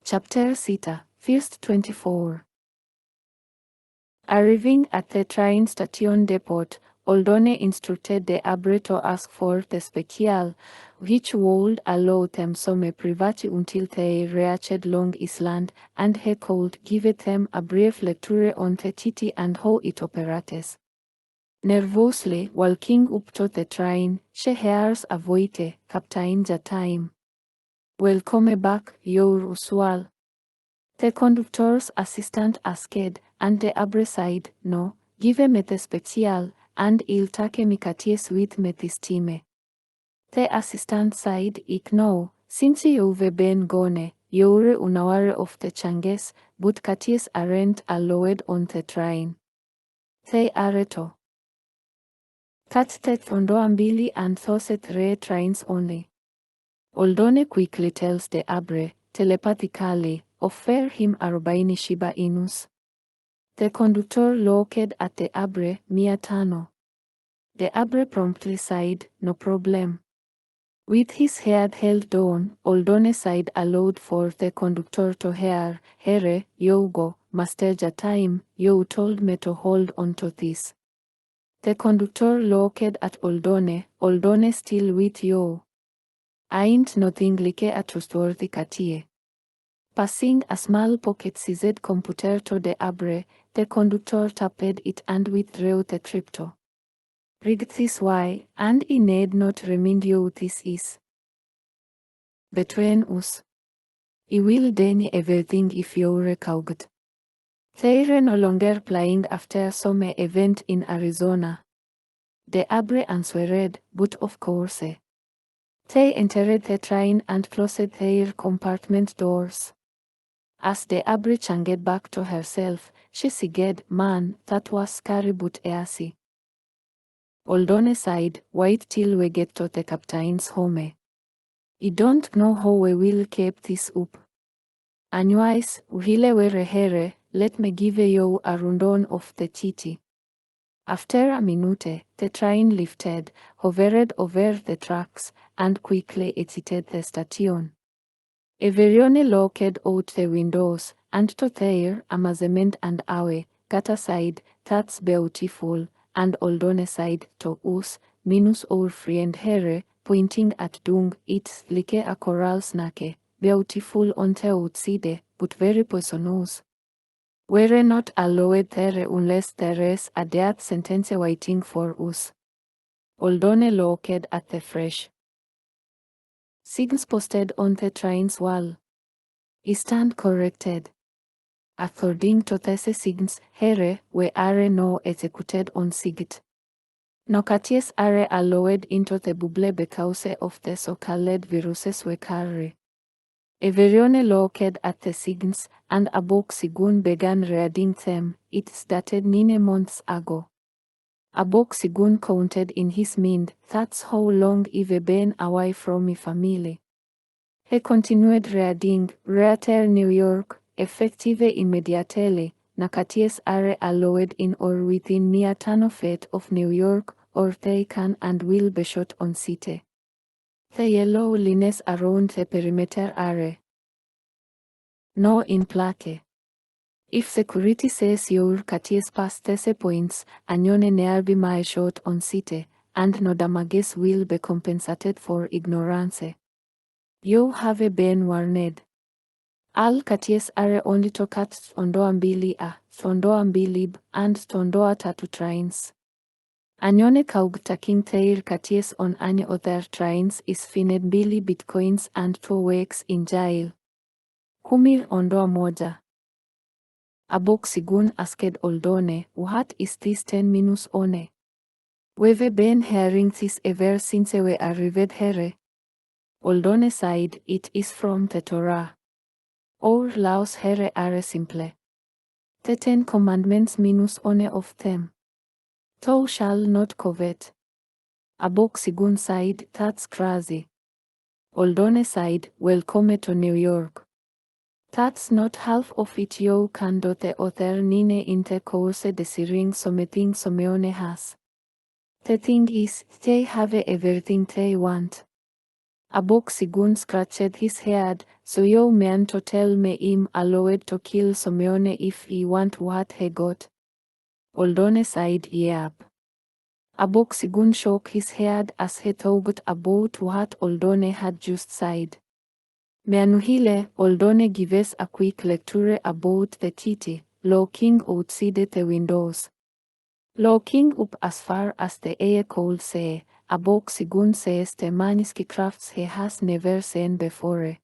Chapter 6, First 24. Arriving at the train station depot, Oldone instructed the Abre to ask for the special, which would allow them some privacy until they reached Long Island, and he could give them a brief lecture on the city and how it operates. Nervously walking up to the train, she hears a voice, Captain Time. Welcome back, your usual. The conductor's assistant asked, and the Abre said, no, give me the special, and I'll take mikaties with me this time. The assistant said, no, since you've been gone, you're unaware of the changes, but katies aren't allowed on the train. They are to. Cut the Thelathini and those 3 trains only. Oldone quickly tells the Abre, telepathically, offer him 40 Shiba Inus. The conductor looked at the Abre, 500. The Abre promptly said, no problem. With his head held down, Oldone said aloud for the conductor to hear, Here, you go, Master Time, you told me to hold on to this. The conductor looked at Oldone still with you. Ain't nothing like a trustworthy katie. Passing a small pocket-sized computer to the Abre, the conductor tapped it and withdrew the crypto. Read this way, and I need not remind you this is between us. I will do everything if you're cowed. They're no longer playing after some event in Arizona. The Abre answered, but of course. They entered the train and closed their compartment doors. As the Abre changed back to herself, she said, man, that was scary but easy. Oldone said, wait till we get to the captain's home. I don't know how we will keep this up. Anyways, while we're here, let me give you a rundown of the city. After a minute, the train lifted, hovered over the tracks, and quickly exited the station. Everyone looked out the windows, and to their amazement and awe, Kata said, that's beautiful, and Oldone said to us, minus our friend here, pointing at Dung, it's like a coral snake, beautiful on the outside, but very poisonous. We're not allowed there unless there is a death sentence waiting for us. Oldone looked at the fresh signs posted on the train's wall. I stand corrected. According to these signs, here we are now executed on sight. No katies are allowed into the bubble because of the so-called viruses we carry. Everyone looked at the signs, and Abooksigun began reading them. It's dated 9 months ago. Abooksigun counted in his mind, that's how long I've been away from my family. He continued reading, Reater New York, effective immediately, nakaties are allowed in or within 500 feet of New York, or they can and will be shot on sight. The yellow lines around the perimeter are no in plaque. If security says your katies past these points, anyone nearby may shot on sight, and no damages will be compensated for ignorance. You have been warned. All katies are only to cut Thelathini A, Thelathini B, and Thelathini trains. Anyone caught taking their katies on any other trains is fined Billy bitcoins and 2 weeks in jail. Kumir ondoa moja. Abooksigun asked Oldone, what is this 10 minus one? We've been hearing this ever since we arrived here. Oldone said, it is from the Torah. Our laws here are simple. The 10 commandments minus one of them. Thou shalt not covet. Abooksigun said, that's crazy. Oldone said, welcome to New York. That's not half of it. You can do the other 9 in the course desiring something someone has. The thing is, they have everything they want. Abooksigun scratched his head, so you mean to tell me him allowed to kill Someone if he want what he got? Oldone sighed yep. Abooksigun shook his head as he thought about what Oldone had just said. Meanuhile, Oldone gives a quick lecture about the city, looking outside the windows. Looking up as far as the eye could see, Abooksigun says the many skicrafts he has never seen before.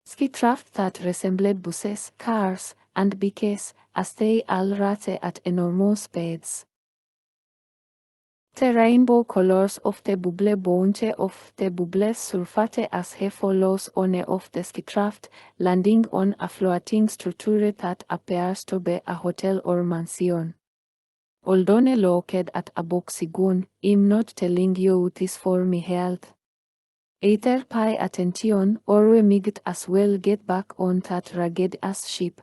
Skicraft that resembled buses, cars, and bikes, as they all rate at enormous speeds. The rainbow colors of the bubble bounce off the bubbles surfate as he follows on of the skicraft, landing on a floating structure that appears to be a hotel or mansion. Oldone looked at Abooksigun, I'm not telling you this for me health. Either pay attention or we might as well get back on that ragged ass ship.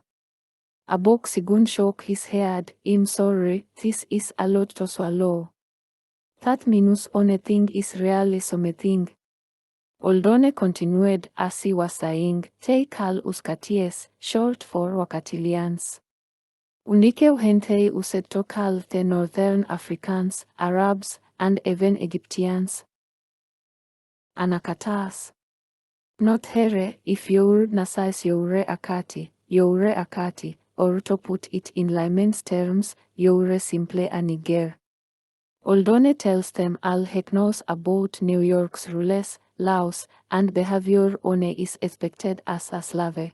Abooksigun shook his head, I'm sorry, this is a lot to swallow. That means anything is really something. Oldone continued as he was saying, take all uskaties, short for wakatilians. Unike uhente usetokal the Northern Africans, Arabs, and even Egyptians. Anakatas. Not here, if you're nasais you're akati, or to put it in layman's terms, you're simply a nigger. Oldone tells them all he knows about New York's rules, laws, and behavior one is expected as a slave.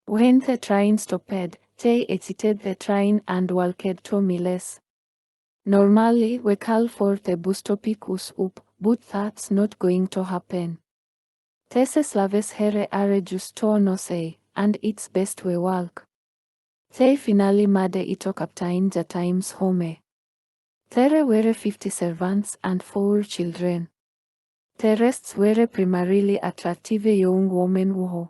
When the train stopped, they exited the train and walked 2 miles. Normally we call for the bus to pick us up, but that's not going to happen. These slaves here are just to no say, and it's best we walk. They finally made it to Captain the Times home. There were 50 servants and 4 children. The rest were primarily attractive young women who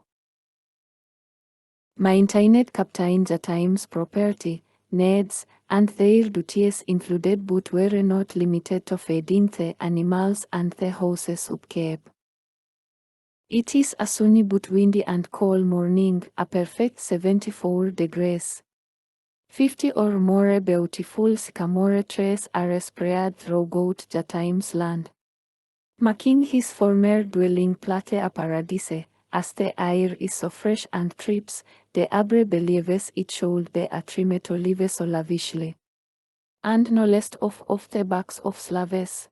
maintained Captain the Times property, needs, and their duties included but were not limited to feeding the animals and the house's upkeep. It is a sunny but windy and cold morning, a perfect 74 degrees. 50 or more beautiful sycamore trees are spread throughout the Times land, making his former dwelling place a paradise. As the air is so fresh and crisp, the abre believes it should be a time to live so lavishly. And no less of the backs of slaves.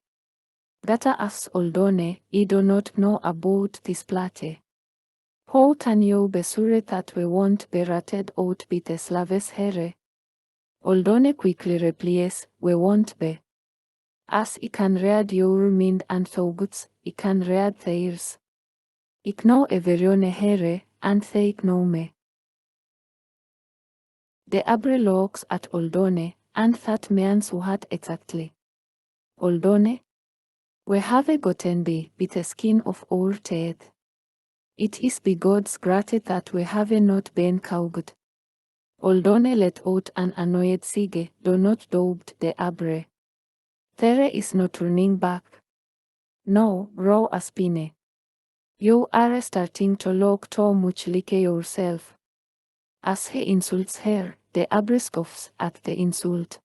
Gata asks Oldone, I do not know about this place. How can you be sure that we won't be ratted out by the slaves here? Oldone quickly replies, we won't be. As I can read your mind and thoughts, I can read theirs. I know everyone here, and they know me. The abre looks at Oldone, and that means what exactly? Oldone? We have gotten by the skin of our teeth. It is by God's grace that we have not been cowed. Oldone let out an annoyed sigh, do not doubt the abre. There is no turning back. No, raw as pine. You are starting to look too much like yourself. As he insults her, the abre scoffs at the insult.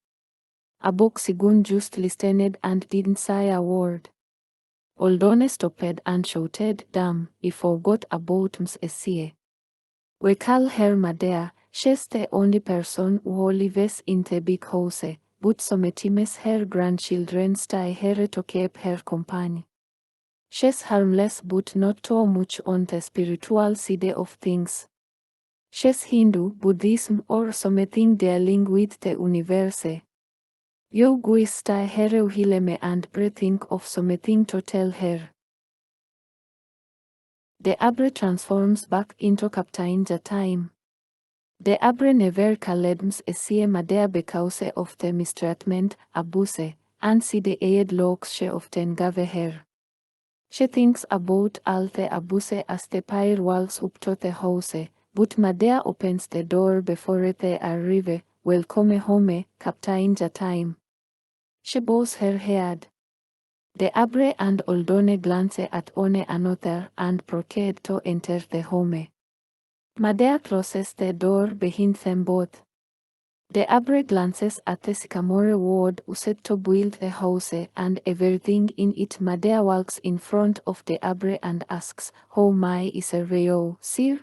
Abooksigun just listened and didn't say a word. Oldone stopped and shouted, damn, I forgot about Ms. Essie. We call her Madea, she's the only person who lives in the big house, but sometimes her grandchildren stay here to keep her company. She's harmless but not too much on the spiritual side of things. She's Hindu, Buddhism or something dealing with the universe. You guys stay here while me and think of something to tell her. The abre transforms back into Captain the Time. The abre never called Essie Madea because of the mistreatment, abuse, and see the aid looks she often gave her. She thinks about all the abuse as the pair walks up to the house, but Madea opens the door before they arrive. Welcome home, Captain the Time. She bows her head. De abre and Oldone glance at one another and proceed to enter the home. Madea closes the door behind them both. De abre glances at the sycamore wood used to build the house and everything in it. Madea walks in front of de abre and asks, "How may I serve you, sir?"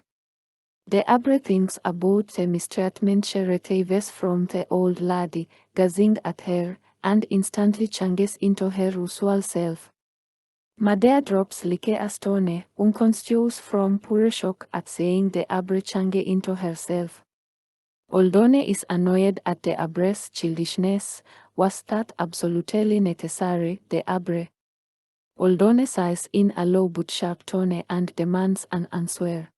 De abre thinks about the mistreatment she receives from the old lady, gazing at her, and instantly changes into her usual self. Madea drops like a stone, unconscious from pure shock at seeing de abre change into herself. Oldone is annoyed at de abre's childishness. Was that absolutely necessary, de abre? Oldone sighs in a low but sharp tone and demands an answer.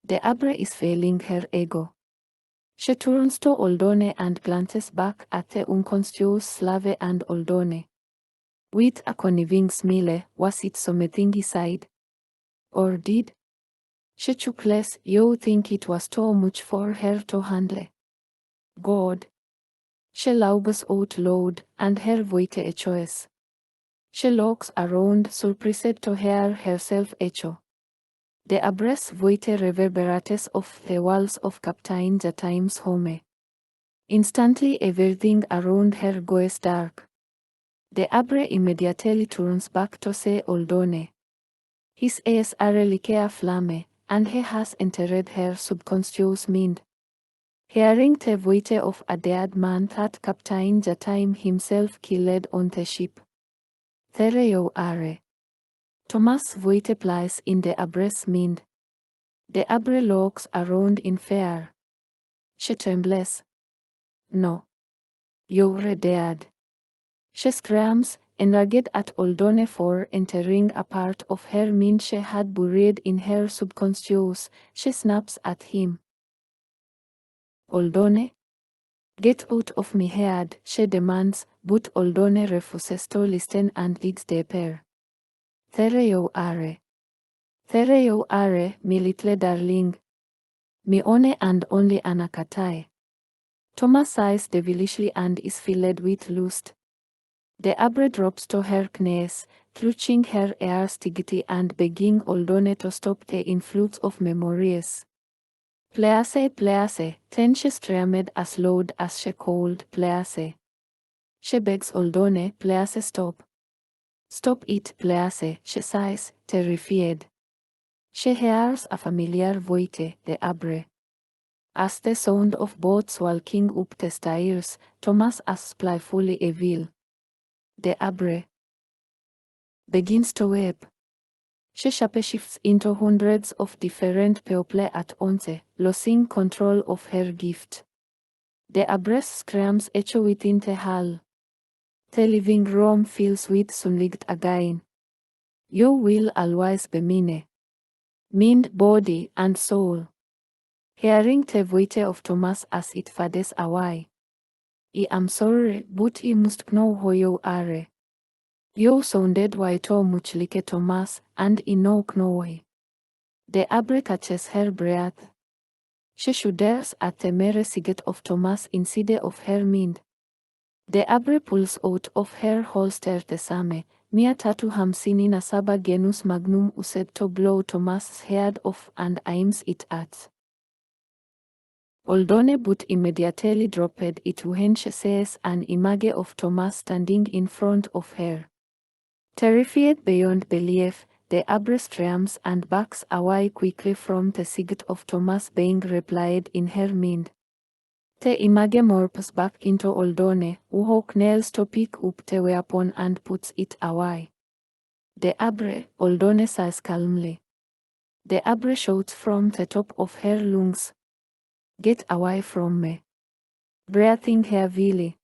De abre is failing her ego. She turns to Oldone and glances back at the unconscious slave and Oldone. With a conniving smile, was it something he said? Or did she chuckles, "You think it was too much for her to handle?" God. She laughs out loud, and her voice echoes. She looks around, surprised to hear herself echo. The abre's voice reverberates off the walls of Captain Jatime's home. Instantly everything around her goes dark. The abre immediately turns back to see Oldone. His eyes are like a flame, and he has entered her subconscious mind. Hearing the voice of a dead man that Captain Jatime himself killed on the ship. There you are. Thomas' voice plays in the abre's mind. The abre looks around in fear. She trembles. "No. You're dead." She screams, enraged at Oldone for entering a part of her mind she had buried in her subconscious. She snaps at him. "Oldone? Get out of my head," she demands, but Oldone refuses to listen and digs deeper. "There you are. There you are, my little darling. Me one and only anakatai." Thomas sighs devilishly and is filled with lust. The abre drops to her knees, clutching her ears tightly and begging Oldone to stop the influx of memories. Please, then she screamed as loud as she could, "Please." She begs Oldone, "Please stop. Stop it, please," she sighs, terrified. She hears a familiar voice, the abre. As the sound of boats walking up the stairs, Thomas asks playfully evil. The abre begins to weep. She shapeshifts into hundreds of different people at once, losing control of her gift. The abre's screams echo within the hall. The living room fills with sunlight again. You will always be mine. Mind, body, and soul. Hearing the voice of Thomas as it fades away. "I am sorry, but I must know who you are. You sounded way too much like Thomas, and I know why." The abre catches her breath. She shudders at the mere sight of Thomas inside of her mind. The abre pulls out of her holster the same, 357 genus magnum used to blow Thomas' head off and aims it at Oldone, but immediately dropped it when she sees an image of Thomas standing in front of her. Terrified beyond belief, the abre screams and backs away quickly from the sight of Thomas being replayed in her mind. The image morphs back into Oldone, who kneels to pick up the weapon and puts it away. "The abre," Oldone says calmly. The abre shouts from the top of her lungs. "Get away from me." Breathing heavily,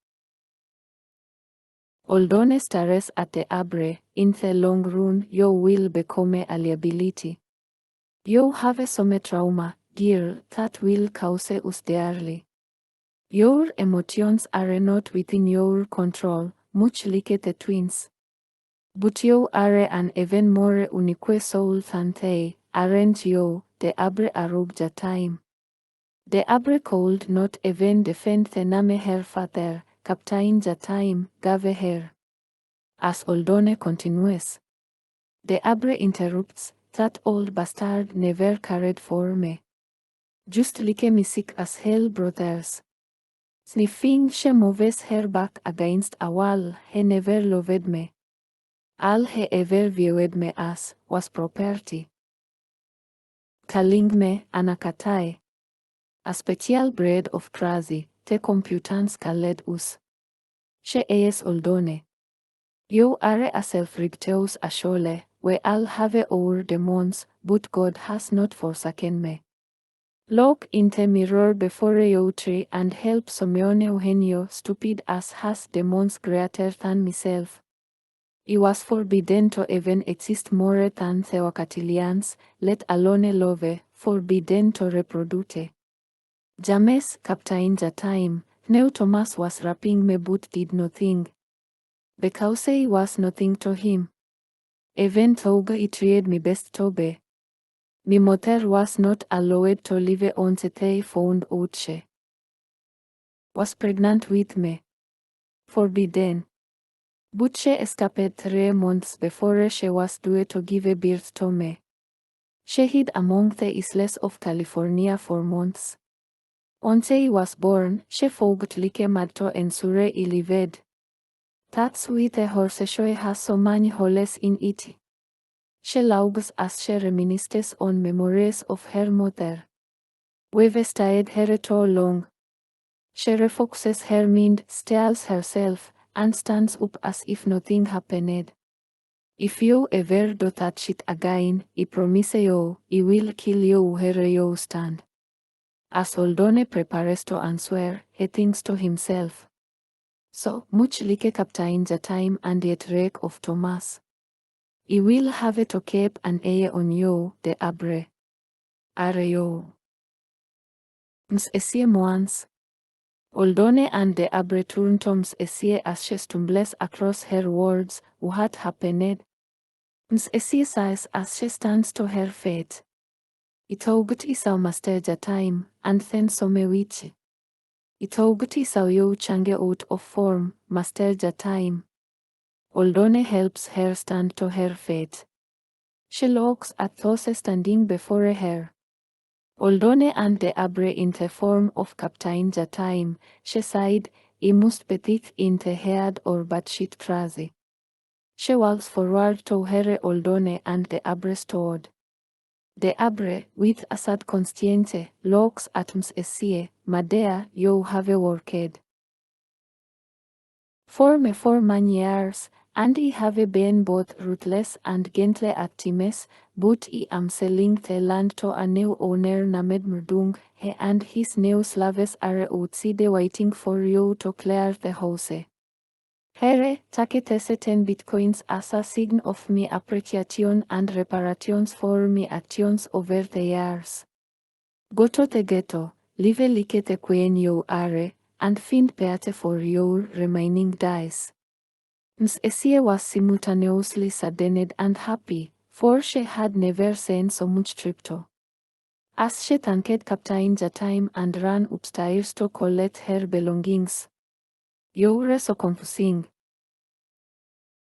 Oldone stares at the abre. "In the long run, you will become a liability. You have some trauma, girl, that will cause us dearly. Your emotions are not within your control, much like the twins. But you are an even more unique soul than they, aren't you?" The abre arugja time. The abre could not even defend the name her father, Captain Jatime, gave her. As Oldone continues, the Abre interrupts, that old bastard never cared for me. Just like me sick as hell, brothers. Sniffing, she moves her back against a wall. He never loved me. All he ever viewed me as was property. Calling me anakatai. A special breed of crazy, te computans called us. She is Oldone. You are a self-righteous ashole, we all have our demons, but God has not forsaken me. Look in the mirror before you tree and help Someone Eugenio, stupid as has demons greater than myself. It was forbidden to even exist more than the Wakatilians, let alone love, forbidden to reproduce. James, Captain the time, knew Thomas was rapping me but did nothing. Because he was nothing to him. Even though he tried me best to be. My mother was not allowed to live on the day found out she was pregnant with me. Forbidden. But she escaped 3 months before she was due to give birth to me. She hid among the isles of California for months. Once he was born, she forgot like mad to ensure he lived. That's why the horseshoe has so many holes in it. She laughs as she reminisces on memories of her mother. We've stayed here too long. She refocuses her mind, steals herself, and stands up as if nothing happened. If you ever do that shit again, I promise you, I will kill you where you stand. As Oldone prepares to answer, he thinks to himself. So much like Captain the time and the wreck of Thomas. I will have to keep an eye on you, the Abre. Are you? Esie once. Oldone and the Abre turn Tom's Esie as she stumbles across her words, what happened? Esie sighs as she stands to her feet. Itaugut isaw master the time, and then some witch. Itaugut isaw you change out of form, master the time. Oldone helps her stand to her feet. She looks at those standing before her. Oldone and the Abre in the form of Captain the time, she sighed, I must be thick in the head or bad shit crazy. She walks forward to her Oldone and the Abre stood. The Abre, with a sad conscience, looks at Ms. Essie, Madea, you have worked. For me 4 years, and I have been both ruthless and gentle at times, but I am selling the land to a new owner named Murdung. He and his new slaves are outside waiting for you to clear the house. Here, take the 10 bitcoins as a sign of my appreciation and reparations for my actions over the years. Go to the ghetto, live like the queen you are, and find peace for your remaining days. Ms. Essie was simultaneously saddened and happy, for she had never seen so much crypto. As she thanked Captain the time and ran upstairs to collect her belongings. You were so confusing.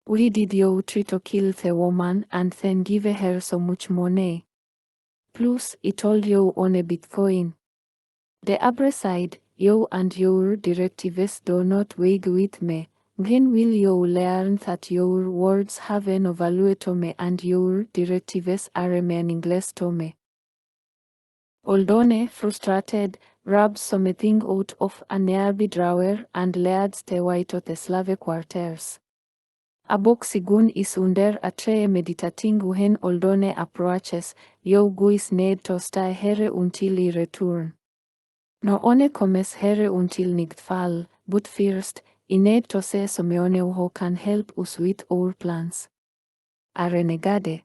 Why did you try to kill the woman and then give her so much money? Plus, I told you on a Bitcoin. The Abre side, you and your directives do not wig with me. When will you learn that your words have no value to me and your directives are meaningless to me? Oldone, frustrated, grabs something out of a nearby drawer and leads the way to the slave quarters. Abooksigun is under a tree meditating when Oldone approaches. You guys need to stay here until I return. No one comes here until nightfall, but first, I need to say someone who can help us with our plans. A renegade.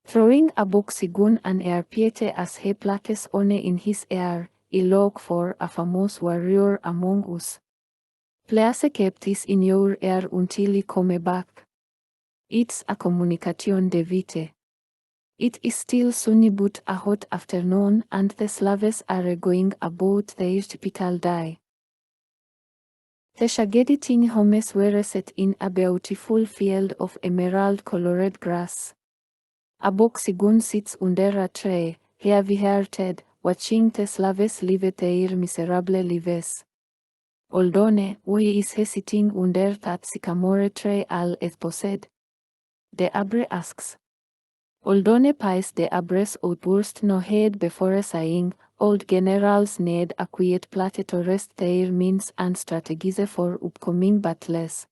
Throwing Abooksigun an airpiete as he places one in his ear, I look for a famous warrior among us. Place keep this in your ear until I come back. It's a communication de vite. It is still sunny but a hot afternoon and the slaves are going about their typical day. The Shagediting homes were set in a beautiful field of emerald-colored grass. Abooksigun sits under a tree, heavy-hearted, watching the slaves live their miserable lives. Oldone, who is he sitting under that sycamore tree al esposed? The Abre asks. Oldone pies the Abre's outburst no head before saying, old generals need a quiet place to rest their minds and strategize for upcoming battles.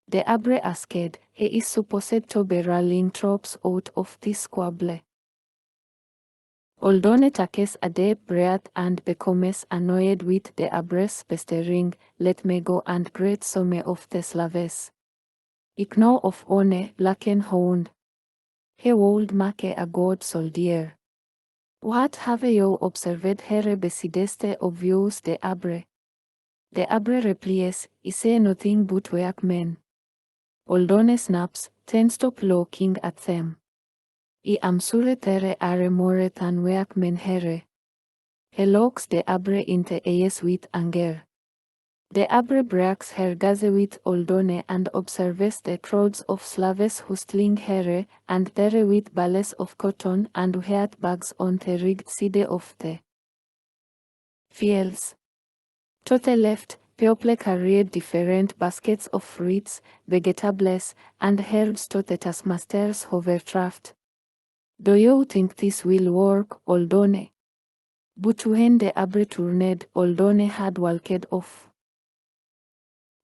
The Abre asked, he is supposed to be rallying troops out of this squabble. Oldone takes a deep breath and becomes annoyed with the Abre's pestering, let me go and greet some of the slaves. Ik know of one blacken hound. He would make a good soldier. What have you observed here besides the obvious the Abre? The Abre replies, I say nothing but workmen. Oldone snaps, then stop looking at them. I am sure there are more than workmen here. He looks the Abre in the eyes with anger. The Abre breaks her gaze with Oldone and observes the crowds of slaves hustling here and there with bales of cotton and white bags on the rigged side of the fields. To the left, people carried different baskets of fruits, vegetables, and herbs to the taskmaster's hovercraft. Do you think this will work, Oldone? But when the Abre turned, Oldone had walked off.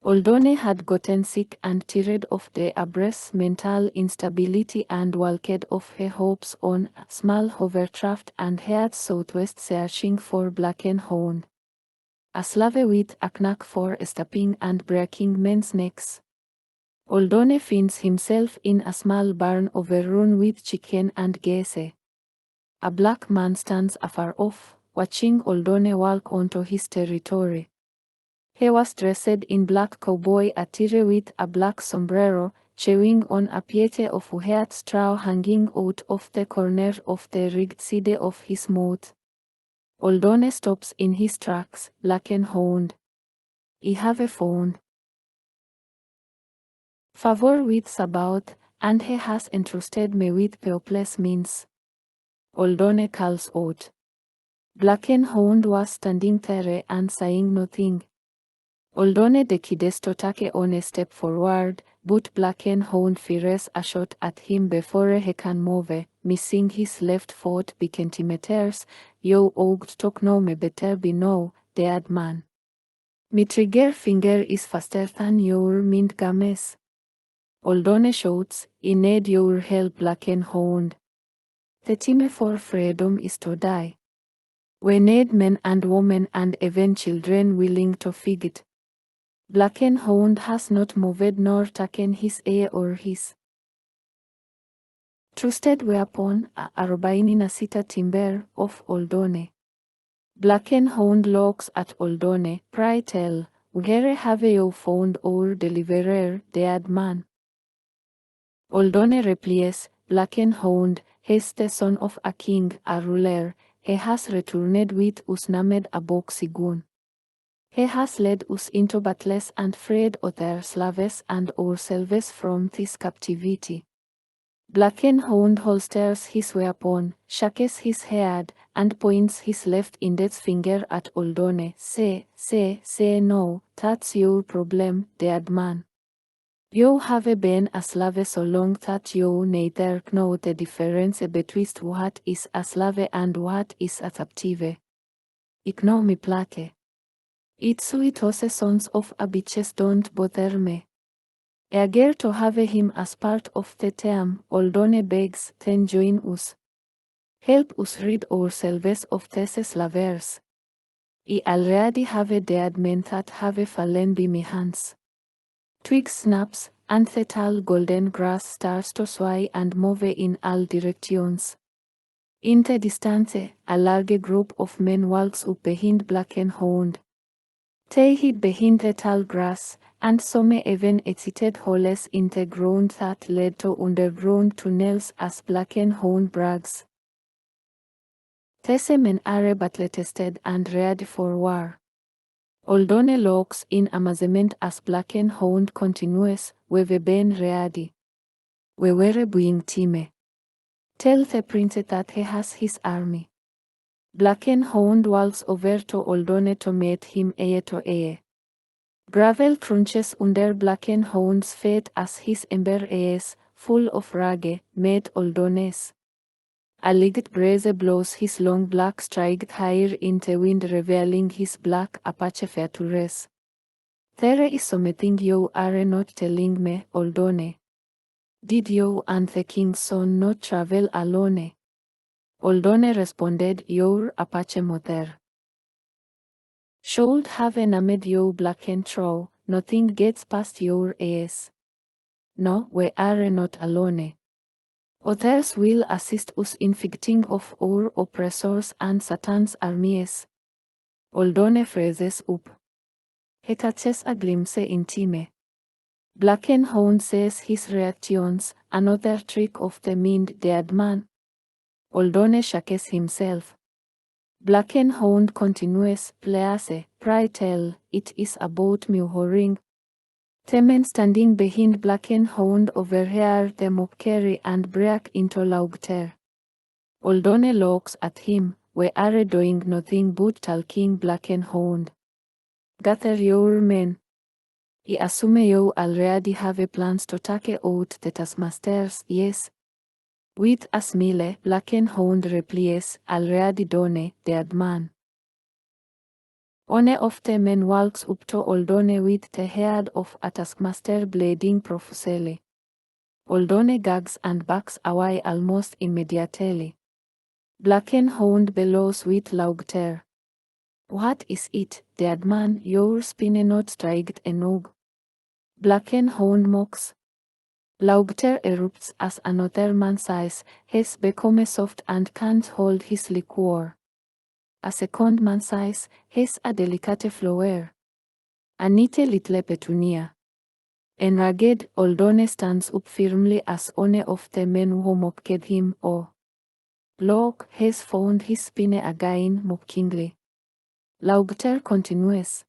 Oldone had gotten sick and tired of the Abre's mental instability and walked off her hopes on a small hovercraft and headed southwest searching for blackened hound. A slave with a knack for stepping and breaking men's necks. Oldone finds himself in a small barn overrun with chicken and geese. A black man stands afar off, watching Oldone walk onto his territory. He was dressed in black cowboy attire with a black sombrero, chewing on a piece of white straw hanging out of the corner of the rigged side of his mouth. Oldone stops in his tracks, blackened hound. I have found favor with Sabaoth, and he has entrusted me with people's means. Oldone calls out. Blackened hound was standing there and saying nothing. Oldone decides to take on a step forward, but blackened hound fires a shot at him before he can move, missing his left foot by centimeters. You ought to know me better by now, dead man. My trigger finger is faster than your mind games. Oldone shouts, I need your help, blackened hound. The time for freedom is to die. We need men and women and even children willing to fight it. Blackened hound has not moved nor taken his eye or his trusted weapon, a arbine nasita timber of Oldone. Blackened hound looks at Oldone, pray tell, where have you found our deliverer, dead man? Oldone replies, blackened hound, he's the son of a king, a ruler, he has returned with us named Abooksigun. He has led us into battles and freed other slaves and ourselves from this captivity. Blackened hound holsters his weapon, shakes his head, and points his left index finger at Oldone. Say no, that's your problem, dead man. You have been a slave so long that you neither know the difference between what is a slave and what is a captive. Ignore me plate. It's sweet sons of a bitches don't bother me. Eager to have him as part of the team, Oldone begs, then join us. Help us rid ourselves of these slavers. I already have dead men that have fallen by my hands. Twig snaps, and the tall golden grass starts to sway and move in all directions. In the distance, a large group of men walks up behind blackened hound. They hid behind the tall grass, and some even exited holes in the ground that led to underground tunnels as blackened hound brags. These men are battle-tested and ready for war. Oldone looks in amazement as Blackenhound continues, "We've been ready. We were being time. Tell the prince that he has his army." Blackenhound walks over to Oldone to meet him eye to eye. Gravel crunches under Blackenhound's feet as his ember eyes, full of rage, meet Oldone's. A light breeze blows his long black striped hair in the wind, revealing his black Apache features. "There is something you are not telling me, Oldone. Did you and the king's son not travel alone?" Oldone responded, "Your Apache mother should have named you Blackentrow. Nothing gets past your ears. No, we are not alone. Others will assist us in fighting off our oppressors and Satan's armies." Oldone phrases up. He catches a glimpse in time. Blackenhound says his reactions, "Another trick of the dead man." Oldone shakes himself. Blackenhound continues, "Please, pray tell, it is about mewhoring." The men standing behind Blackenhound overhear the mockery and break into laughter. Oldone looks at him. "We are doing nothing but talking, Blackenhound. Gather your men. I assume you already have plans to take out the taskmasters, yes?" With a smile, Blackenhound replies, "Already done, dead man." One of the men walks up to Oldone with the head of a taskmaster bleeding profusely. Oldone gags and backs away almost immediately. Blackenhound bellows with laughter. "What is it, dead man? Your spine not striked enough." Blackenhound mocks. Laughter erupts as another man says, "He's become soft and can't hold his liquor." A second man says, "He's a delicate flower. A neat little petunia." Enraged, Oldone stands up firmly as one of the men who mocked him. "Oh, look, he's found his spine again," mockingly. Laughter continues.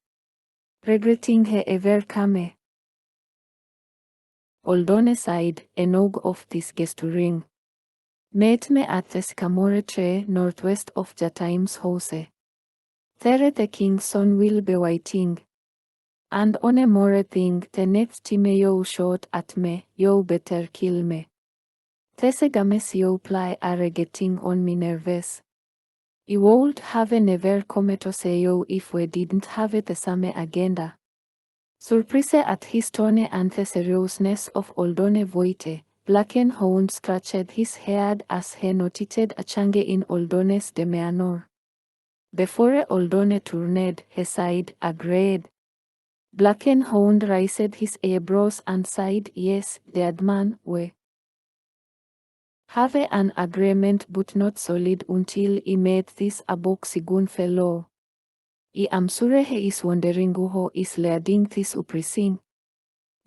"Regretting he ever came." Oldone sighed, "Enough of this gesturing. Meet me at the sycamore tree northwest of Jataim's house. There the king's son will be waiting. And on a more thing, the next time you shot at me, you better kill me. These games you play are getting on me nervous. I would have never come to see you if we didn't have the same agenda." Surprise at his tone and the seriousness of Oldone voice, Blackenhound scratched his head as he noted a change in Oldone's demeanor. Before Oldone turned, he sighed, "Agreed." Blackenhound raised his eyebrows and sighed, "Yes, dead man, we have an agreement, but not solid until I met this Abooksigun fellow. I am sure he is wondering who is leading this uprising."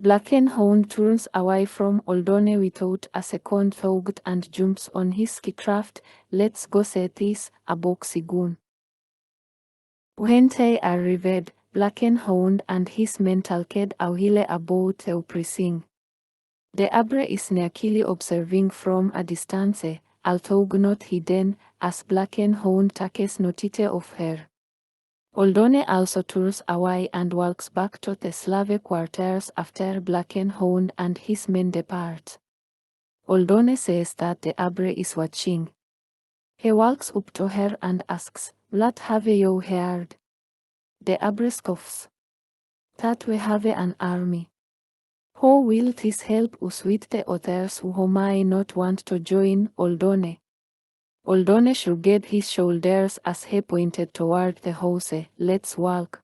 Blackenhound turns away from Oldone without a second thought and jumps on his skicraft. "Let's go see this Abooksigun." When they arrived, Blackenhound and his men talked a while about the uprising. The Abre is sneakily observing from a distance, although not hidden, as Blackenhound takes notice of her. Oldone also turns away and walks back to the slave quarters after Blackenhound and his men depart. Oldone says that the Abre is watching. He walks up to her and asks, "What have you heard?" The Abre scoffs. "That we have an army. How will this help us with the others who may not want to join, Oldone?" Oldone shrugged his shoulders as he pointed toward the house. "Let's walk."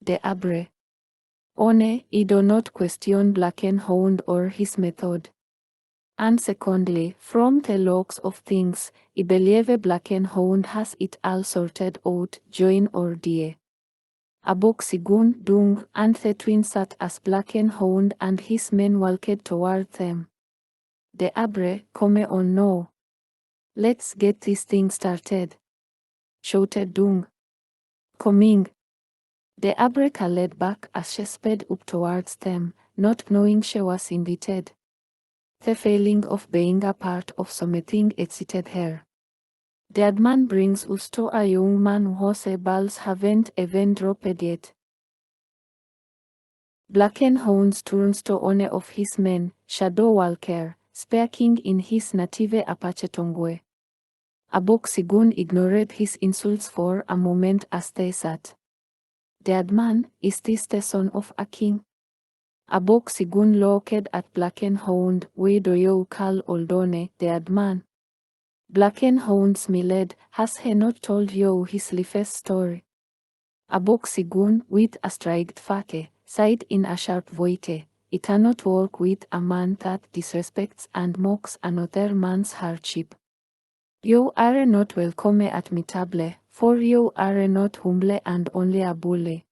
The Abre. One, I do not question Blackenhound or his method. And secondly, from the looks of things, I believe Blackenhound has it all sorted out, join or die. Abooksigun, Dung, and the twins sat as Blackenhound and his men walked toward them. The Abre, come on now. Let's get this thing started, shouted Dung. "Coming." The Abreka led back as she sped up towards them, not knowing she was invited. The feeling of being a part of something excited her. The man brings us to a young man whose balls haven't even dropped yet. Blackenhounds turns to one of his men, Shadow Walker, speaking in his native Apache tongue. Abooksigun ignored his insults for a moment as they sat. Dead man, is this the son of a king? Abooksigun looked at Blackenhound. We do you call Oldone, dead man? Blackenhound smiled. Has he not told you his life story? Abooksigun, with a straight face, said in a sharp voice, "It cannot work with a man that disrespects and mocks another man's hardship. You are not welcome at my table, for you are not humble and only a bully."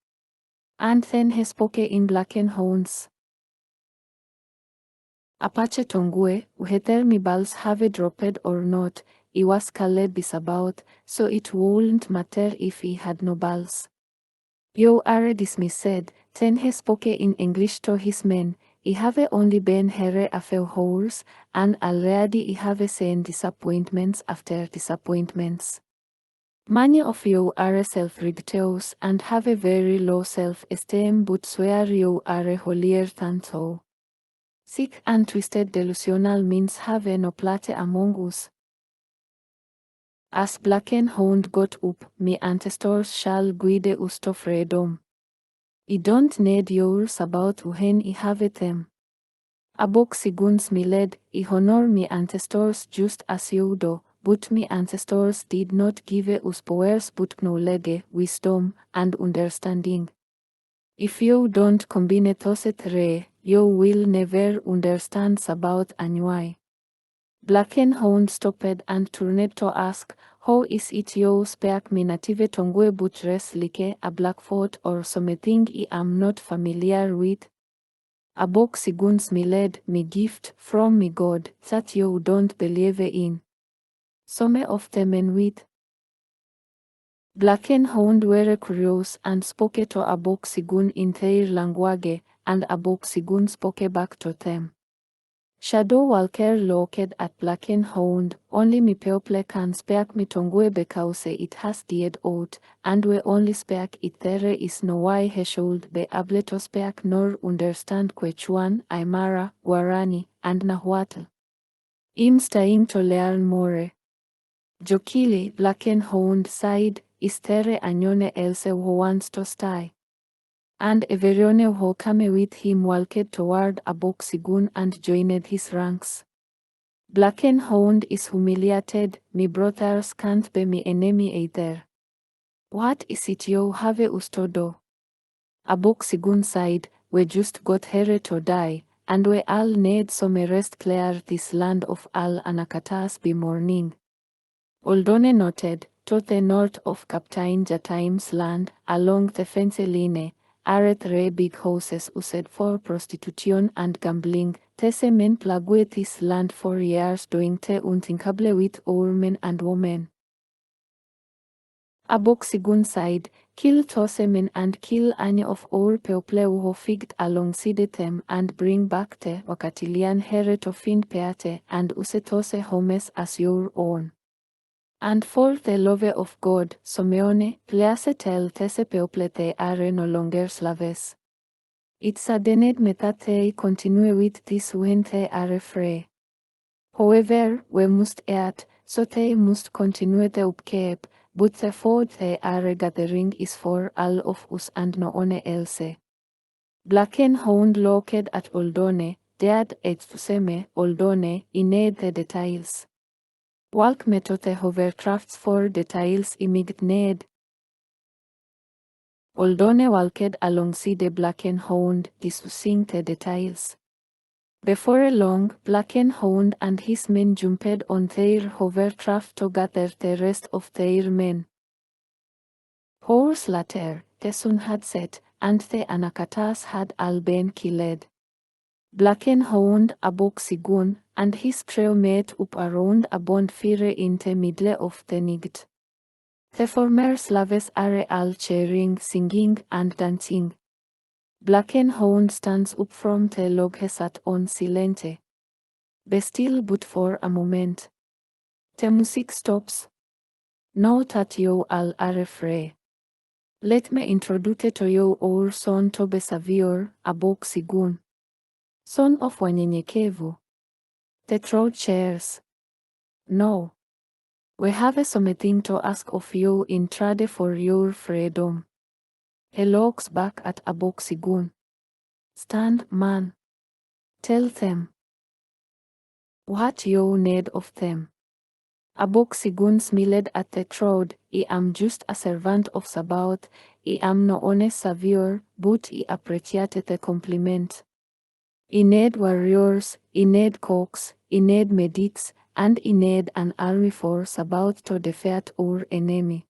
And then he spoke in Blackenhounds. Apache tongue, whether my balls have dropped or not, I was called about, so it wouldn't matter if he had no balls. You are dismissed. Then he spoke in English to his men. I have only been here a few hours, and already I have seen disappointments after disappointments. Many of you are self-righteous and have a very low self-esteem, but swear you are holier than thou. Sick and twisted delusional means have no place among us. As Blackenhound got up, my ancestors shall guide us to freedom. I don't need yours about when I have them. Abooksigun smiled. I honor my ancestors just as you do, but my ancestors did not give us powers but knowledge, wisdom, and understanding. If you don't combine those three, you will never understand about and why. Blackenhound stopped and turned to ask, "How is it you speak my native tongue but dress like a Blackfoot or something I am not familiar with?" Abooksigun smiled. "My gift from my God that you don't believe in. Some of the men with." Blackenhound were curious and spoke to Abooksigun in their language, and Abooksigun spoke back to them. Shadow Walker looked at Blackenhound. "Only me people can speak me tongue because it has died out, and we only speak it. There is no way he should be able to speak nor understand Quechuan, Aymara, Guarani, and Nahuatl. I'm trying to learn more." Jokili, Blackenhound sighed. "Is there anyone else who wants to stay?" And everyone who came with him walked toward Abooksigun and joined his ranks. Blackenhound is humiliated. "My brothers can't be my enemy either. What is it you have us to do?" Abooksigun sighed. "We just got here to die, and we all need some rest. Clear this land of all Anakatas by morning." Oldone noted, "To the north of Captain Jataim's land, along the fence line, are three big houses used for prostitution and gambling. These men plagued this land for years, doing the unthinkable with our men and women." Abooksigun sighed, "Kill those men and kill any of our people who fight alongside them, and bring back the Wakatilian here to find Peate and use those homes as your own. And for the love of God, Someone, please tell these people they are no longer slaves. It saddened me that they continue with this when they are free. However, we must eat, so they must continue the upkeep, but the food they are gathering is for all of us and no one else." Blackenhound looked at Oldone. "Dad, excuse Oldone, I need the details. Walk me to the hovercrafts for details I might need." Oldone walked alongside the Blackenhound, discussing the details. Before long, Blackenhound and his men jumped on their hovercraft to gather the rest of their men. Hours later, the sun had set, and the Anakatas had all been killed. Blackenhound, Abooksigun, and his crew met up around a bonfire in the middle of the night. The former slaves are all cheering, singing, and dancing. Blackened Hound stands up from the log he sat on silente. Be still but for a moment. The music stops. Now that you all are free, let me introduce to you our son to be Savior, Abooksigun, son of wanyenyekevu. The crowd cheers. No. We have something to ask of you in trade for your freedom. He looks back at Abooksigun. Stand, man. Tell them what you need of them. Abooksigun smiled at the crowd. I am just a servant of Sabaoth. I am no honest savior, but I appreciate the compliment. I need warriors, I need cooks, I need medics, and I need an army force about to defeat our enemy.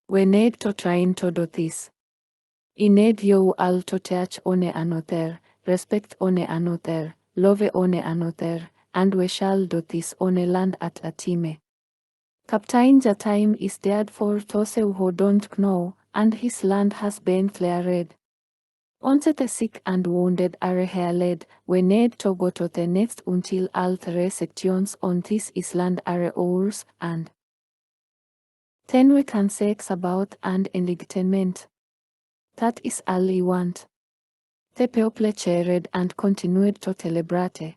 We need to train to do this. I need you all to touch one another, respect one another, love one another, and we shall do this on a land at a time. Captain, the time is dead for those who don't know, and his land has been cleared. Once the sick and wounded are healed, we need to go to the next until all three sections on this island are ours, and then we can seek about and enlightenment. That is all I want. The people cheered and continued to celebrate.